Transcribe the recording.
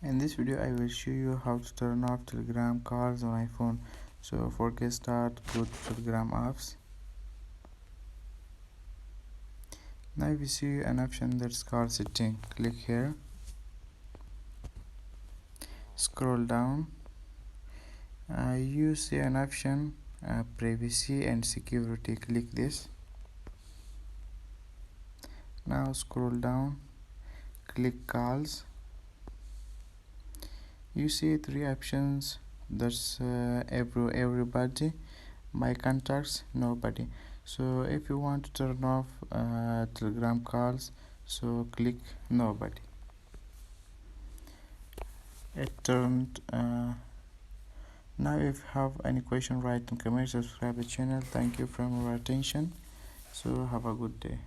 In this video I will show you how to turn off Telegram calls on iPhone. So for get start, go to Telegram apps. Now you see an option that's called setting. Click here, scroll down. You see an option privacy and security. Click this. Now scroll down, click calls. You see three options. That's everybody, my contacts, nobody. So if you want to turn off Telegram calls, so click nobody. It turned. Now if you have any question, write in comment, subscribe the channel. Thank you for your attention. So have a good day.